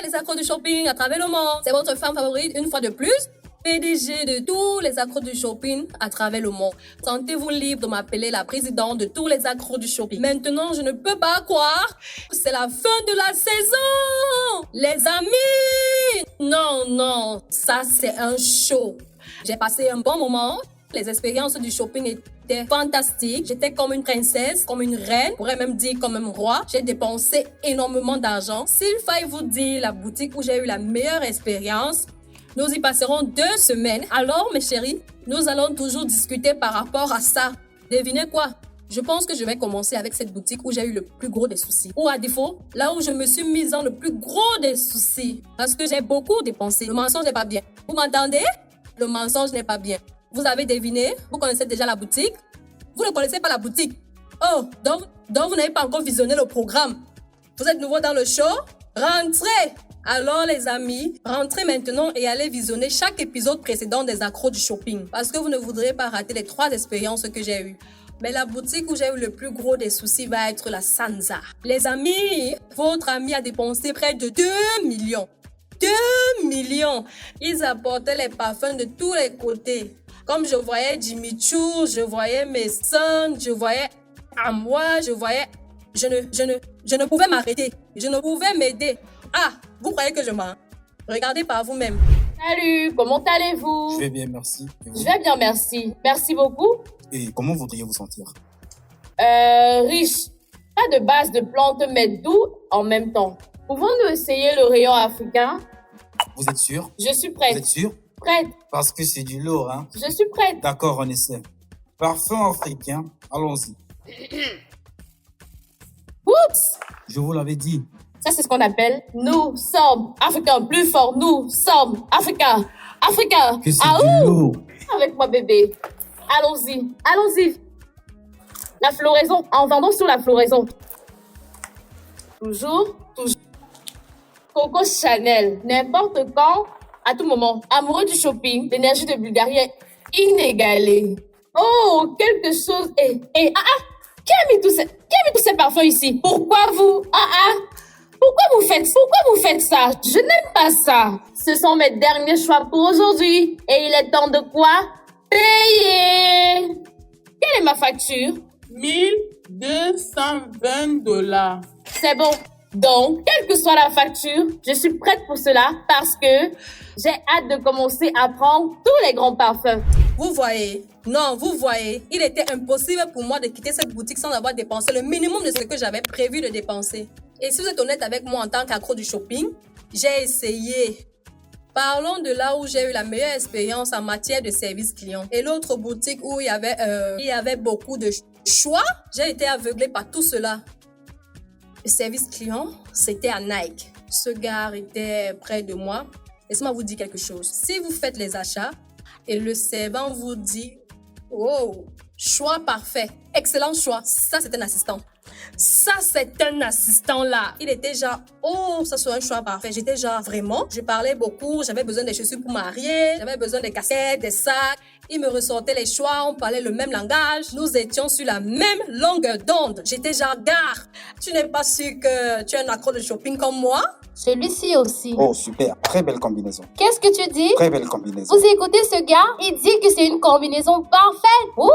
les accros du shopping à travers le monde. C'est votre femme favorite, une fois de plus, PDG de tous les accros du shopping à travers le monde. Sentez-vous libre de m'appeler la présidente de tous les accros du shopping. Maintenant, je ne peux pas croire que c'est la fin de la saison. Les amis! Non, ça c'est un show. J'ai passé un bon moment. Les expériences du shopping étaient fantastiques. J'étais comme une princesse, comme une reine, on pourrait même dire comme un roi. J'ai dépensé énormément d'argent. S'il fallait vous dire la boutique où j'ai eu la meilleure expérience, nous y passerons 2 semaines. Alors, mes chéris, nous allons toujours discuter par rapport à ça. Devinez quoi? Je pense que je vais commencer avec cette boutique où j'ai eu le plus gros des soucis. Ou à défaut, là où je me suis mise dans le plus gros des soucis. Parce que j'ai beaucoup dépensé. Le mensonge n'est pas bien. Vous m'entendez? Le mensonge n'est pas bien. Vous avez deviné? Vous connaissez déjà la boutique? Vous ne connaissez pas la boutique? Oh, donc vous n'avez pas encore visionné le programme. Vous êtes nouveau dans le show? Rentrez! Alors les amis, rentrez maintenant et allez visionner chaque épisode précédent des accros du shopping. Parce que vous ne voudrez pas rater les 3 expériences que j'ai eues. Mais la boutique où j'ai eu le plus gros des soucis va être la Sansa. Les amis, votre ami a dépensé près de 2 millions. 2 millions! Ils apportaient les parfums de tous les côtés. Comme je voyais Jimmy Choo, je voyais Mason, je voyais à moi, je voyais... Je ne pouvais m'arrêter. Je ne pouvais m'aider. Ah, vous croyez que je mens? Regardez par vous-même. Salut, comment allez-vous? Je vais bien, merci. Et vous? Je vais bien, merci. Merci beaucoup. Et comment voudriez vous sentir? Riche. Pas de base de plantes, mais doux en même temps. Pouvons-nous essayer le rayon africain? Vous êtes sûr? Je suis Vous prête. êtes sûr? Prête. Parce que c'est du lourd, hein? Je suis prête. D'accord, on essaie. Parfum africain, allons-y. Oups! Je vous l'avais dit. Ça, c'est ce qu'on appelle nous sommes africains. Plus fort, nous sommes africains. Africains. Que c'est Ah, du ouh! lourd. Avec moi, bébé. Allons-y. Allons-y. La floraison. En vendant sur la floraison. Toujours. Coco Chanel. N'importe quand, à tout moment. Amoureux du shopping, l'énergie de Bulgarie est inégalée. Oh, quelque chose est... Qui a mis tous ces parfums ici? Pourquoi vous? Pourquoi vous faites ça? Je n'aime pas ça. Ce sont mes derniers choix pour aujourd'hui. Et il est temps de quoi? Payer. Quelle est ma facture? $1,220. C'est bon. Donc, quelle que soit la facture, je suis prête pour cela parce que j'ai hâte de commencer à prendre tous les grands parfums. Vous voyez? Non, vous voyez, il était impossible pour moi de quitter cette boutique sans avoir dépensé le minimum de ce que j'avais prévu de dépenser. Et si vous êtes honnête avec moi en tant qu'accro du shopping, j'ai essayé. Parlons de là où j'ai eu la meilleure expérience en matière de service client. Et l'autre boutique où il y avait beaucoup de choix, j'ai été aveuglée par tout cela. Le service client, c'était à Nike. Ce gars était près de moi. Laissez-moi vous dire quelque chose. Si vous faites les achats et le servant vous dit « Oh, choix parfait, excellent choix », ça c'est un assistant. Ça, c'est un assistant là. Il était genre, oh, ça serait un choix parfait. J'étais genre, vraiment. Je parlais beaucoup. J'avais besoin des chaussures pour marier. J'avais besoin des casquettes, des sacs. Il me ressortait les choix. On parlait le même langage. Nous étions sur la même longueur d'onde. J'étais genre, gare, tu n'es pas sûr que tu es un accro de shopping comme moi? Celui-ci aussi. Oh, super. Très belle combinaison. Qu'est-ce que tu dis? Très belle combinaison. Vous écoutez ce gars? Il dit que c'est une combinaison parfaite. Ouh!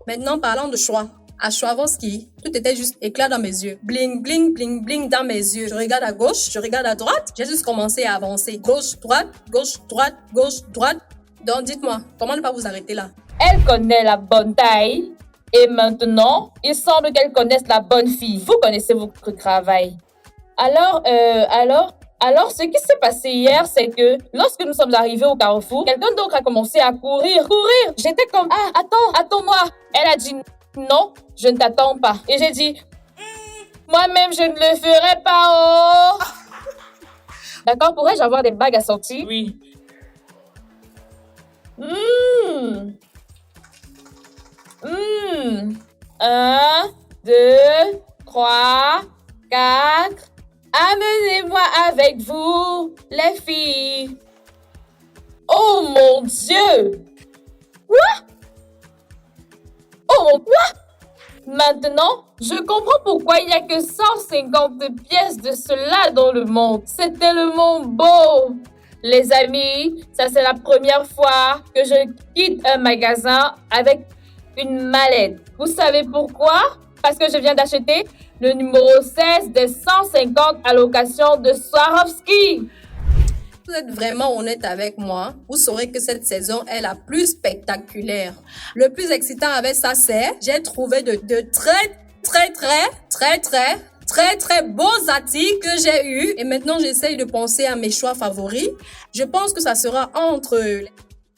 Maintenant, parlons de choix. À Swarovski, tout était juste éclat dans mes yeux. Bling, bling, bling, bling dans mes yeux. Je regarde à gauche, je regarde à droite. J'ai juste commencé à avancer. Gauche, droite, gauche, droite, gauche, droite. Donc, dites-moi, comment ne pas vous arrêter là? Elle connaît la bonne taille. Et maintenant, il semble qu'elle connaisse la bonne fille. Vous connaissez votre travail. Alors, ce qui s'est passé hier, c'est que lorsque nous sommes arrivés au carrefour, quelqu'un d'autre a commencé à courir. J'étais comme, attends-moi. Elle a dit, non, je ne t'attends pas. Et j'ai dit, moi-même, je ne le ferai pas, oh. D'accord, pourrais-je avoir des bagues assorties? Oui. 1, 2, 3, 4. Amenez-moi avec vous, les filles. Oh mon Dieu! Quoi? Oh mon quoi? Maintenant, je comprends pourquoi il n'y a que 150 pièces de cela dans le monde. C'est tellement beau. Les amis, ça c'est la première fois que je quitte un magasin avec une mallette. Vous savez pourquoi? Parce que je viens d'acheter le numéro 16 des 150 allocations de Swarovski. Vous êtes vraiment honnête avec moi, vous saurez que cette saison est la plus spectaculaire. Le plus excitant avec ça, c'est j'ai trouvé de très beaux articles que j'ai eus. Et maintenant, j'essaye de penser à mes choix favoris. Je pense que ça sera entre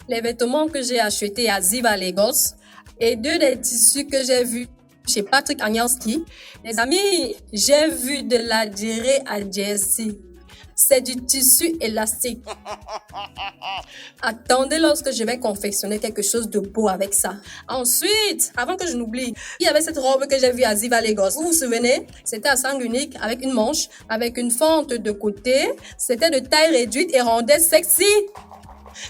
les vêtements que j'ai achetés à Ziva Lagos et deux des tissus que j'ai vus chez Patrick Anyanski. Les amis, j'ai vu de la durée à Jersey. C'est du tissu élastique. Attendez lorsque je vais confectionner quelque chose de beau avec ça. Ensuite, avant que je n'oublie, il y avait cette robe que j'ai vue à Ziva Lagos. Vous vous souvenez? C'était à sangle unique, avec une manche, avec une fente de côté. C'était de taille réduite et rendait sexy.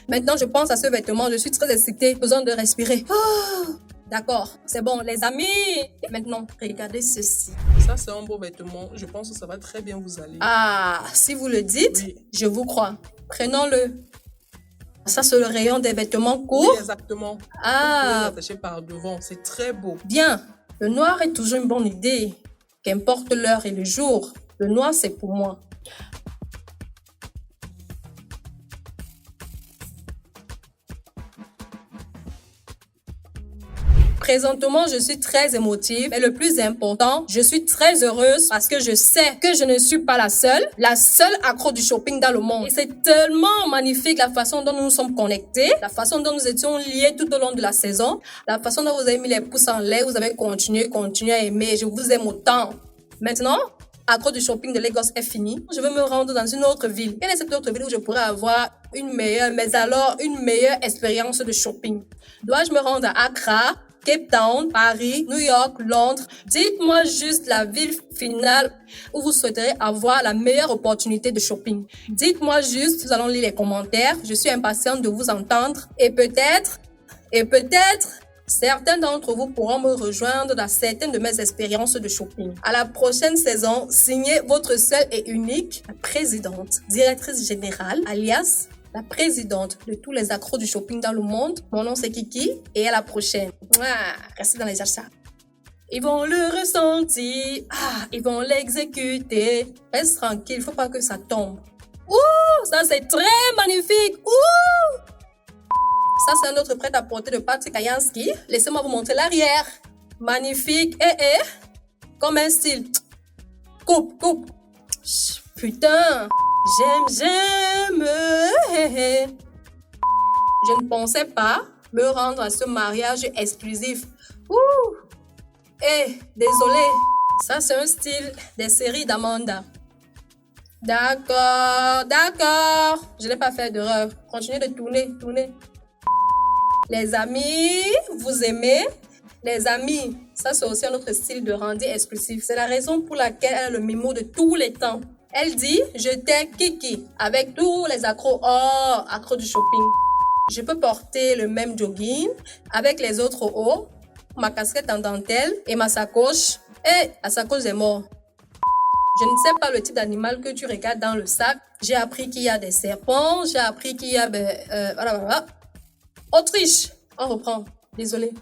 Maintenant, je pense à ce vêtement. Je suis très excitée, besoin de respirer. D'accord, c'est bon, les amis. Maintenant, regardez ceci. Ça, c'est un beau vêtement. Je pense que ça va très bien vous aller. Ah, si vous le dites, Oui. je vous crois. Prenons-le. Ça, c'est le rayon des vêtements courts. Oui, exactement. Vous Ah, pouvez l'attacher par devant. C'est très beau. bien. Le noir est toujours une bonne idée. Qu'importe l'heure et le jour, le noir, c'est pour moi. Présentement, je suis très émotive, mais le plus important, je suis très heureuse parce que je sais que je ne suis pas la seule accro du shopping dans le monde. Et c'est tellement magnifique la façon dont nous nous sommes connectés, la façon dont nous étions liés tout au long de la saison, la façon dont vous avez mis les pouces en l'air, vous avez continué à aimer. Je vous aime autant. Maintenant, accro du shopping de Lagos est fini. Je veux me rendre dans une autre ville. Quelle est cette autre ville où je pourrais avoir une meilleure expérience de shopping? Dois-je me rendre à Accra, Cape Town, Paris, New York, Londres? Dites-moi juste la ville finale où vous souhaiterez avoir la meilleure opportunité de shopping. Dites-moi juste, nous allons lire les commentaires. Je suis impatiente de vous entendre. Et peut-être, certains d'entre vous pourront me rejoindre dans certaines de mes expériences de shopping. À la prochaine saison, signez votre seule et unique présidente, directrice générale, alias la présidente de tous les accros du shopping dans le monde. Mon nom c'est Kiki et à la prochaine. Restez dans les achats. Ils vont le ressentir, ils vont l'exécuter. Reste tranquille, il faut pas que ça tombe. Ouh, ça c'est très magnifique. Ouh! Ça c'est un autre prêt-à-porter de Patrick Anyanski. Laissez-moi vous montrer l'arrière. Magnifique. Comme un style. Coupe. Putain. J'aime. Je ne pensais pas me rendre à ce mariage exclusif. Désolé. Ça, c'est un style des séries d'Amanda. D'accord. Je n'ai pas fait d'erreur. Continuez de tourner. Les amis, vous aimez? Les amis, ça c'est aussi un autre style de rendu exclusif. C'est la raison pour laquelle elle a le mémo de tous les temps. Elle dit, je t'ai Kiki, avec tous les accros, accros du shopping. Je peux porter le même jogging avec les autres hauts, ma casquette en dentelle et ma sacoche. La sacoche est morte. Je ne sais pas le type d'animal que tu regardes dans le sac. J'ai appris qu'il y a des serpents, j'ai appris qu'il y a... Autriche, on reprend. Désolée.